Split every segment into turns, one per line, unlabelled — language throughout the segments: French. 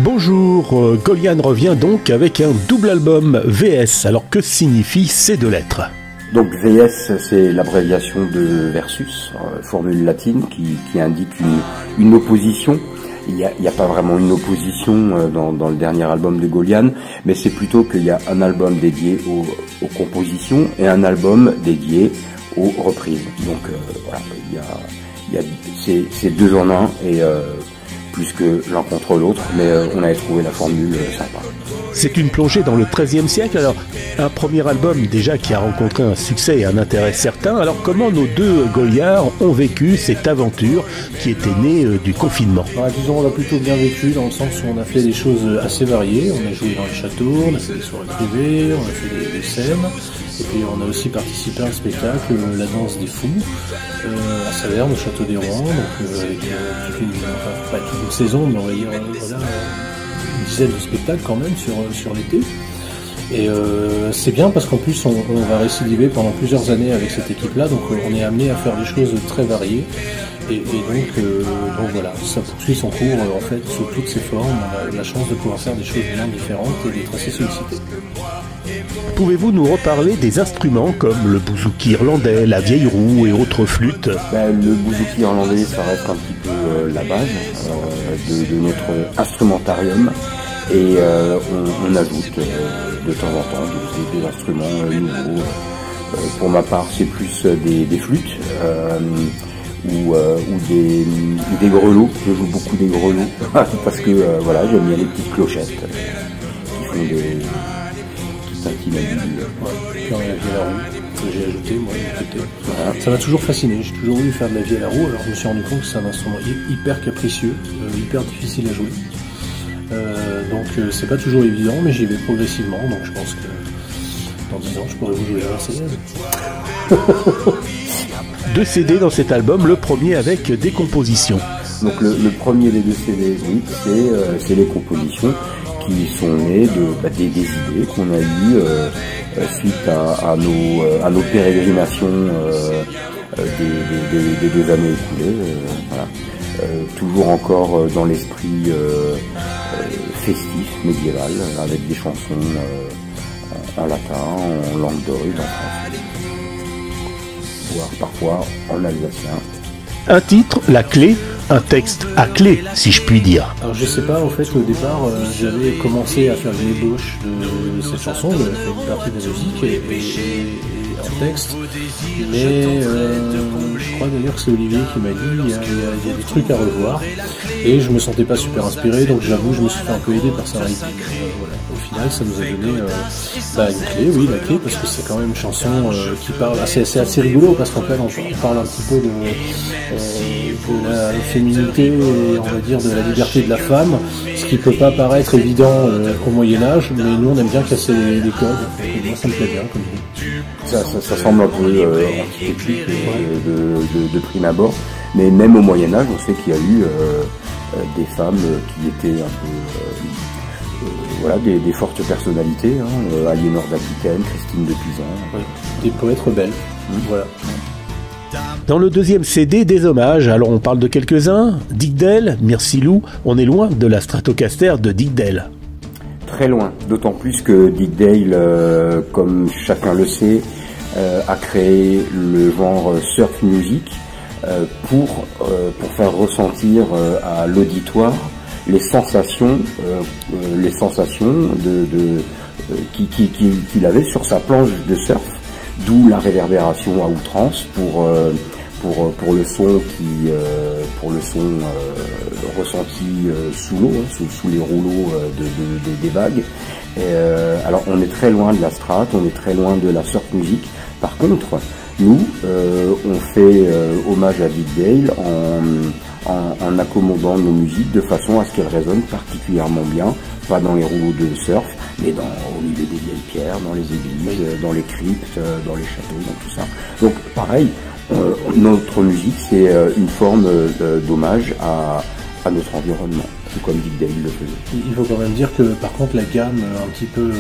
Bonjour, Golian revient donc avec un double album VS. Alors que signifient ces deux lettres?
Donc VS, c'est l'abréviation de versus, formule latine qui indique une opposition. Il n'y a pas vraiment une opposition dans le dernier album de Golian, mais c'est plutôt qu'il y a un album dédié aux compositions et un album dédié aux reprises. Donc voilà, il y a c'est deux en un et plus que l'un contre l'autre, mais on avait trouvé la formule sympa.
C'est une plongée dans le XIIIe siècle, alors un premier album déjà qui a rencontré un succès et un intérêt certain. Alors comment nos deux Goliards ont vécu cette aventure qui était née du confinement?
Disons, on l'a plutôt bien vécu dans le sens où on a fait des choses assez variées. On a joué dans les châteaux, on a fait des soirées privées, on a fait des scènes. Et puis on a aussi participé à un spectacle, La Danse des Fous, à Saverne, au Château des Rouen, donc avec pas toute une saison, mais on va dire voilà, une dizaine de spectacles quand même sur l'été. Et c'est bien parce qu'en plus on va récidiver pendant plusieurs années avec cette équipe-là, donc on est amené à faire des choses très variées. Et donc voilà, ça poursuit son cours en fait sous toutes ses formes. On a la chance de pouvoir faire des choses bien différentes et d'être assez sollicité.
Pouvez-vous nous reparler des instruments comme le bouzouki irlandais, la vieille roue et autres flûtes?
Le bouzouki irlandais, ça reste un petit peu la base de notre instrumentarium. Et on ajoute de temps en temps des instruments nouveaux. Pour ma part, c'est plus des flûtes ou des grelots. Je joue beaucoup des grelots parce que voilà, j'aime bien les petites clochettes qui font des petits manuels.
Puis on a la vielle à roue que j'ai ajouté moi de mon côté. Voilà. Ça m'a toujours fasciné. J'ai toujours voulu faire de la vielle à roue. Alors je me suis rendu compte que c'est un instrument hyper capricieux, hyper difficile à jouer. Donc c'est pas toujours évident, mais j'y vais progressivement, donc je pense que dans 10 ans je pourrais vous jouer à la Marseillaise.
Deux CD dans cet album, le premier avec des compositions.
Donc le premier des deux CD, oui, c'est les compositions qui sont nées des idées qu'on a eues suite à nos pérégrinations des 2 années écoulées. Voilà. Toujours encore dans l'esprit festif, médiéval, avec des chansons en latin, en langue d'oïl, en français, voire parfois en alsacien.
Un titre, la clé, un texte à clé, si je puis dire.
Alors je sais pas, en fait, au départ, j'avais commencé à faire une ébauche de cette chanson, j'avais fait une partie de la musique et un texte, mais je crois d'ailleurs que c'est Olivier qui m'a dit il y a des trucs à revoir, et je me sentais pas super inspiré, donc j'avoue, je me suis fait un peu aider par sa rythmique. Voilà. Au final, ça nous a donné une clé, oui, la clé, parce que c'est quand même une chanson qui parle, c'est assez rigolo, parce qu'en fait, on parle un petit peu de la féminité et on va dire de la liberté de la femme, ce qui peut pas paraître évident au Moyen-Âge, mais nous on aime bien casser les codes, et moi ça me plaît bien comme
ça semble un peu antithétique de prime abord, mais même au Moyen-Âge, on sait qu'il y a eu des femmes qui étaient un peu voilà, des fortes personnalités, Aliénor d'Aquitaine, Christine de Pisan.
Ouais, des poètes rebelles, voilà.
Dans le deuxième CD, des hommages. Alors on parle de quelques-uns. Dick Dale, Myrcilou, on est loin de la Stratocaster de Dick Dale.
Très loin, d'autant plus que Dick Dale, comme chacun le sait, a créé le genre surf music pour faire ressentir à l'auditoire les sensations qu'il avait sur sa planche de surf. D'où la réverbération à outrance pour le son ressenti sous l'eau, sous les rouleaux des vagues. Alors on est très loin de la strat, on est très loin de la surf music. Par contre, nous on fait hommage à Dick Dale en accommodant nos musiques de façon à ce qu'elles résonnent particulièrement bien, pas dans les rouleaux de surf, mais au milieu des vieilles pierres, dans les églises, dans les cryptes, dans les châteaux, dans tout ça. Donc pareil, notre musique c'est une forme d'hommage à notre environnement, tout comme Dick Dale le faisait.
Il faut quand même dire que par contre la gamme un petit peu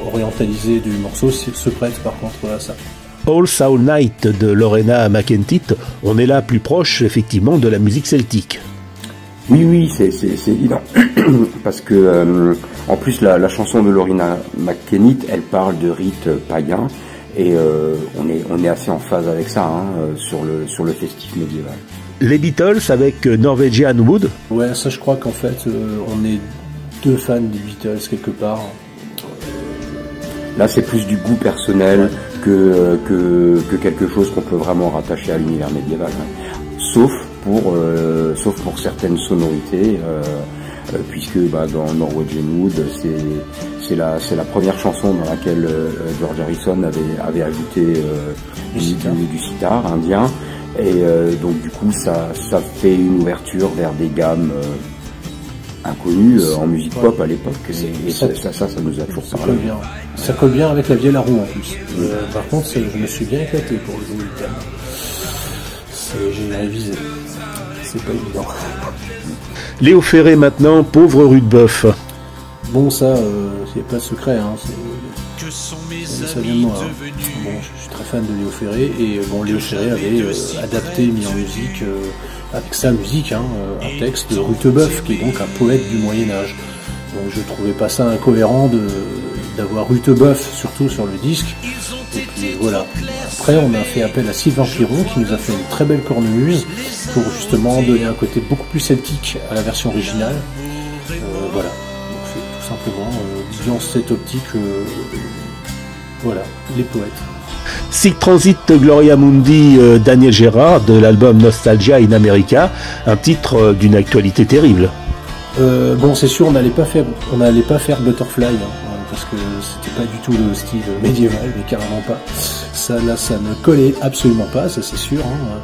orientalisée du morceau se prête par contre à ça.
All Soul Night de Lorena McEntee, on est là plus proche effectivement de la musique celtique.
Oui, c'est évident. Parce que, en plus, la chanson de Loreena McKennitt, elle parle de rites païens, et on est assez en phase avec ça, hein, sur le festif médiéval.
Les Beatles avec Norwegian Wood.
Ouais, ça je crois qu'en fait, on est deux fans des Beatles quelque part.
Là, c'est plus du goût personnel que quelque chose qu'on peut vraiment rattacher à l'univers médiéval. Hein. Sauf pour certaines sonorités, puisque dans Norwegian Wood, c'est la première chanson dans laquelle George Harrison avait ajouté du sitar indien, et donc du coup ça fait une ouverture vers des gammes inconnues en musique pop à l'époque, et ça nous a toujours parlé.
Ça colle bien avec la vielle à roue en plus. Par contre, je me suis bien éclaté pour jouer le thème. J'ai révisé. C'est pas évident.
Léo Ferré maintenant, Pauvre Rudebeuf.
Bon, ça, c'est pas de secret, hein. Ça vient de moi. Hein. Bon, je suis très fan de Léo Ferré, et bon, Léo Ferré avait adapté, mis en musique, avec sa musique, hein, un texte de Rutebeuf, qui est donc un poète du Moyen-Âge. Donc je trouvais pas ça incohérent d'avoir Rutebeuf, surtout sur le disque. Et puis voilà. Après, on a fait appel à Sylvain Piron, qui nous a fait une très belle cornemuse, pour justement donner un côté beaucoup plus celtique à la version originale. Voilà. Donc c'est tout simplement dans cette optique, voilà, les poètes.
Sic Transit Gloria Mundi, Daniel Gérard, de l'album Nostalgia in America, un titre d'une actualité terrible.
Bon, c'est sûr, on n'allait pas faire Butterfly, hein, parce que c'était pas du tout le style médiéval, mais carrément pas. Ça ne collait absolument pas, ça c'est sûr. Hein.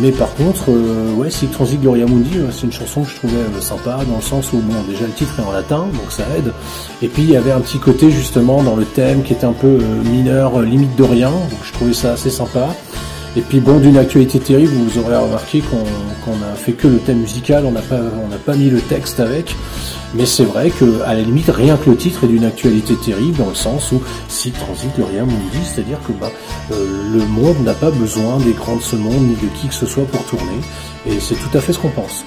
Mais par contre, ouais, Sic Transit Gloria Mundi, c'est une chanson que je trouvais sympa, dans le sens où, bon, déjà le titre est en latin, donc ça aide. Et puis il y avait un petit côté justement dans le thème qui était un peu mineur, limite de rien, donc je trouvais ça assez sympa. Et puis bon, d'une actualité terrible, vous aurez remarqué qu'on a fait que le thème musical, on n'a pas mis le texte avec. Mais c'est vrai que, à la limite, rien que le titre est d'une actualité terrible, dans le sens où Sic Transit Gloria Mundi, c'est-à-dire que le monde n'a pas besoin des grands de ce monde, ni de qui que ce soit pour tourner, et c'est tout à fait ce qu'on pense.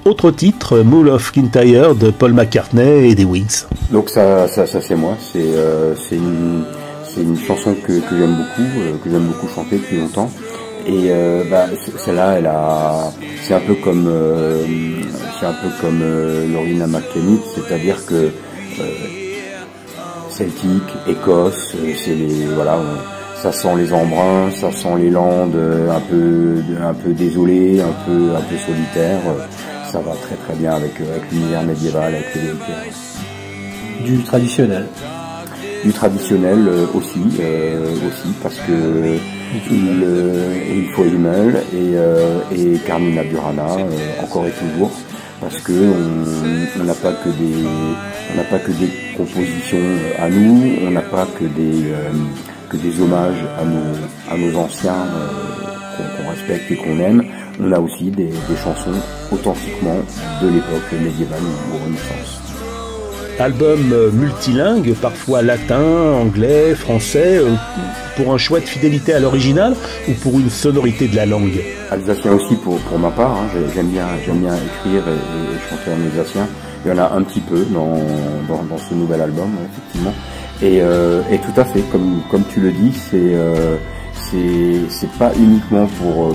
Autre titre, Mull of Kintyre de Paul McCartney et des Wings.
Donc ça c'est moi, c'est une chanson que j'aime beaucoup chanter depuis longtemps. Et celle-là, c'est un peu comme Loreena McKennitt, c'est-à-dire que Celtique, Écosse, ça sent les embruns, ça sent les landes un peu désolées, un peu solitaires. Ça va très très bien avec l'univers médiéval, avec les
Du traditionnel.
Du traditionnel aussi parce que il faut Himmel et Carmina Burana encore et toujours, parce que on n'a pas que des compositions à nous, on n'a pas que des hommages à nos anciens qu'on respecte et qu'on aime. On a aussi des chansons authentiquement de l'époque médiévale ou Renaissance.
Album multilingue, parfois latin, anglais, français, pour un choix de fidélité à l'original ou pour une sonorité de la langue?
Alsacien aussi pour ma part, hein. J'aime bien écrire et chanter en alsacien. Il y en a un petit peu dans ce nouvel album, effectivement. Et tout à fait, comme tu le dis, c'est pas uniquement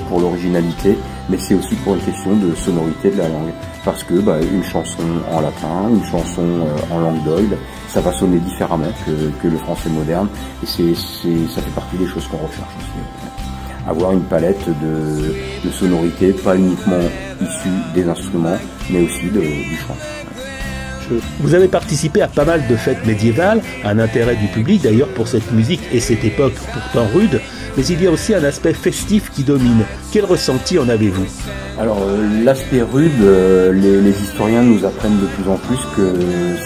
pour l'originalité, mais c'est aussi pour une question de sonorité de la langue. Parce que une chanson en latin, une chanson en langue d'oïl, ça va sonner différemment que le français moderne, et ça fait partie des choses qu'on recherche aussi. Avoir une palette de sonorités, pas uniquement issue des instruments, mais aussi du chant.
Vous avez participé à pas mal de fêtes médiévales, un intérêt du public d'ailleurs pour cette musique et cette époque pourtant rude, mais il y a aussi un aspect festif qui domine. Quel ressenti en avez-vous?
Alors l'aspect rude, les historiens nous apprennent de plus en plus que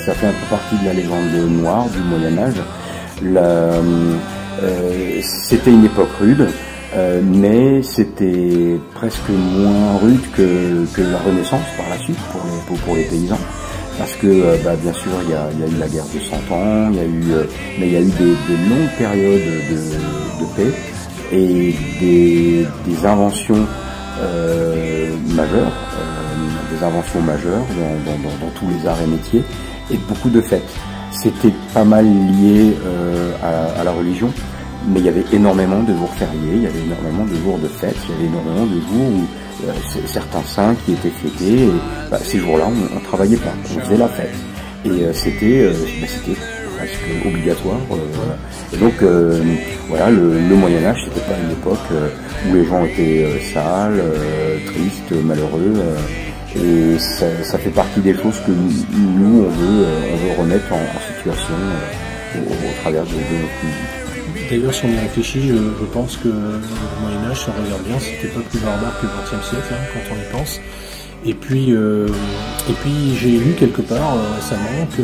ça fait un peu partie de la légende noire du Moyen-Âge. C'était une époque rude, mais c'était presque moins rude que la Renaissance par la suite pour les paysans. Parce que bien sûr il y a eu la guerre de 100 ans, mais il y a eu des longues périodes de paix et des inventions majeures, des inventions majeures dans tous les arts et métiers, et beaucoup de fêtes. C'était pas mal lié à la religion, mais il y avait énormément de jours fériés, il y avait énormément de jours de fêtes, il y avait énormément de jours où certains saints qui étaient fêtés, et ces jours-là on travaillait pas, on faisait la fête, et c'était presque obligatoire. Et donc voilà, le Moyen-Âge, c'était pas une époque où les gens étaient sales, tristes, malheureux, et ça fait partie des choses que nous on veut remettre en situation au travers de notre musique.
D'ailleurs, si on y réfléchit, je pense que le Moyen-Âge, si on regarde bien, c'était pas plus barbare que le XXe siècle, hein, quand on y pense. Et puis j'ai lu quelque part récemment que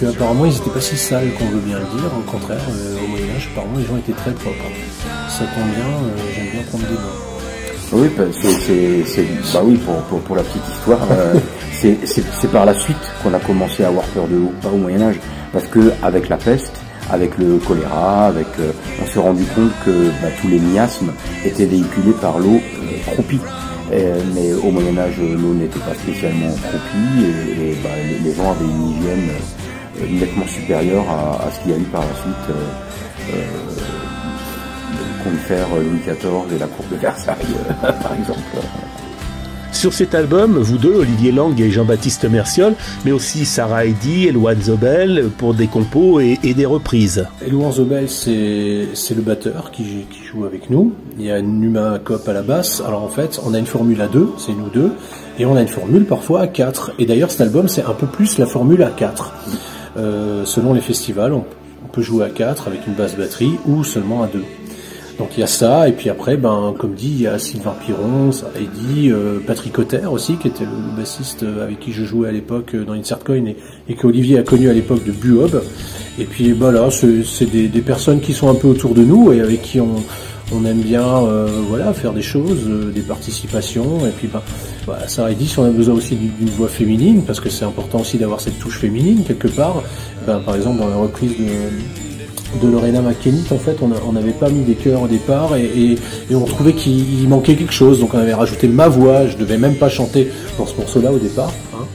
apparemment ils n'étaient pas si sales qu'on veut bien le dire. Au contraire, au Moyen-Âge, apparemment les gens étaient très propres. Ça tombe bien, j'aime bien prendre des bains.
Oui, oui, pour la petite histoire, c'est par la suite qu'on a commencé à avoir peur de l'eau, pas au Moyen-Âge, parce que avec la peste, avec le choléra, on s'est rendu compte que tous les miasmes étaient véhiculés par l'eau croupie. Mais au Moyen-Âge, l'eau n'était pas spécialement croupie, et les gens avaient une hygiène nettement supérieure à ce qu'il y a eu par la suite. Le Combeferre, Louis XIV et la cour de Versailles, par exemple.
Sur cet album, vous deux, Olivier Lang et Jean-Baptiste Merciol, mais aussi Sarah Eddy, Elouan Zobel, pour des compos et des reprises.
Elouan Zobel, c'est le batteur qui joue avec nous. Il y a Numa Cop à la basse. Alors en fait, on a une formule à 2, c'est nous deux, et on a une formule parfois à 4. Et d'ailleurs, cet album, c'est un peu plus la formule à 4. Selon les festivals, on peut jouer à 4 avec une basse batterie ou seulement à 2. Donc il y a ça, et puis après, comme dit, il y a Sylvain Piron, Sarah Eddy, Patrick Auter aussi, qui était le bassiste avec qui je jouais à l'époque dans Insert Coin et que Olivier a connu à l'époque de Buob. Et puis là, c'est des personnes qui sont un peu autour de nous et avec qui on aime bien faire des choses, des participations. Et puis Sarah Eddy, si on a besoin aussi d'une voix féminine, parce que c'est important aussi d'avoir cette touche féminine quelque part. Par exemple, dans la reprise de Lorena McKennitt, en fait, on n'avait pas mis des chœurs au départ et on trouvait qu'il manquait quelque chose, donc on avait rajouté ma voix. Je devais même pas chanter dans ce morceau-là au départ,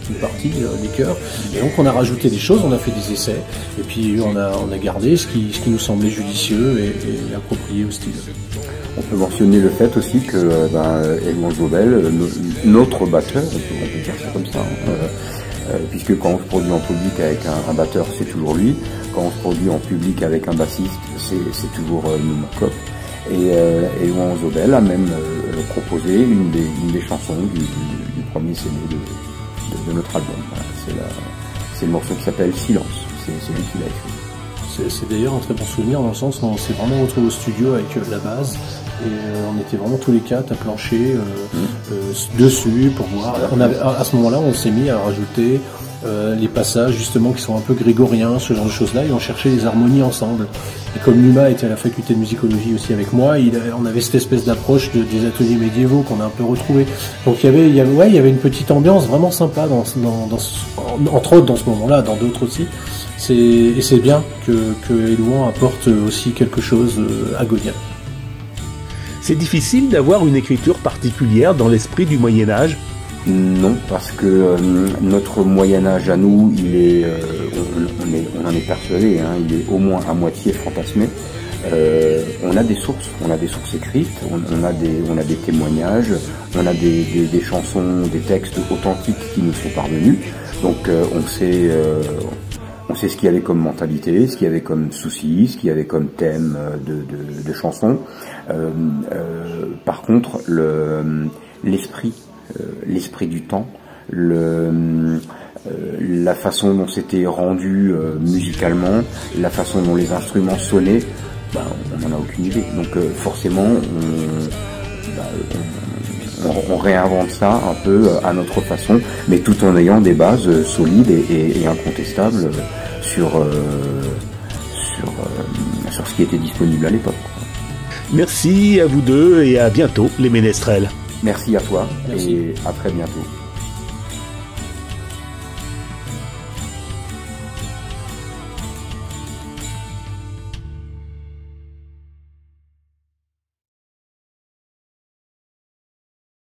une partie des chœurs, et donc on a rajouté des choses, on a fait des essais, et puis on a gardé ce qui nous semblait judicieux et approprié au style.
On peut mentionner le fait aussi que Elouan Zobel, notre batteur, on peut dire ça comme ça, puisque quand on se produit en public avec un batteur, c'est toujours lui. Quand on se produit en public avec un bassiste, c'est toujours Numa Cop. Et Elouan Zobel a même proposé une des chansons du premier CD de notre album. Voilà, c'est le morceau qui s'appelle Silence. C'est lui qui l'a écrit.
C'est d'ailleurs un très bon souvenir dans le sens où on s'est vraiment retrouvé au studio avec la base. Et on était vraiment tous les quatre à plancher dessus pour voir. À ce moment-là, on s'est mis à rajouter les passages justement qui sont un peu grégoriens, ce genre de choses-là, et on cherchait les harmonies ensemble. Et comme Numa était à la faculté de musicologie aussi avec moi, on avait cette espèce d'approche des ateliers médiévaux qu'on a un peu retrouvé. Donc il y avait une petite ambiance vraiment sympa entre autres dans ce moment-là, dans d'autres aussi. Et c'est bien que Elouan apporte aussi quelque chose à Godien.
C'est difficile d'avoir une écriture particulière dans l'esprit du Moyen-Âge?
Non, parce que notre Moyen-Âge à nous, on en est persuadé, il est au moins à moitié fantasmé. On a des sources écrites, on a des témoignages, on a des chansons, des textes authentiques qui nous sont parvenus. Donc on sait ce qu'il y avait comme mentalité, ce qu'il y avait comme souci, ce qu'il y avait comme thème de chansons. Par contre, l'esprit du temps, la façon dont c'était rendu musicalement, la façon dont les instruments sonnaient, on n'en a aucune idée. Donc forcément, on réinvente ça un peu à notre façon, mais tout en ayant des bases solides et incontestables sur ce qui était disponible à l'époque.
Merci à vous deux et à bientôt les ménestrels.
Merci à toi.
Merci.
Et à très bientôt.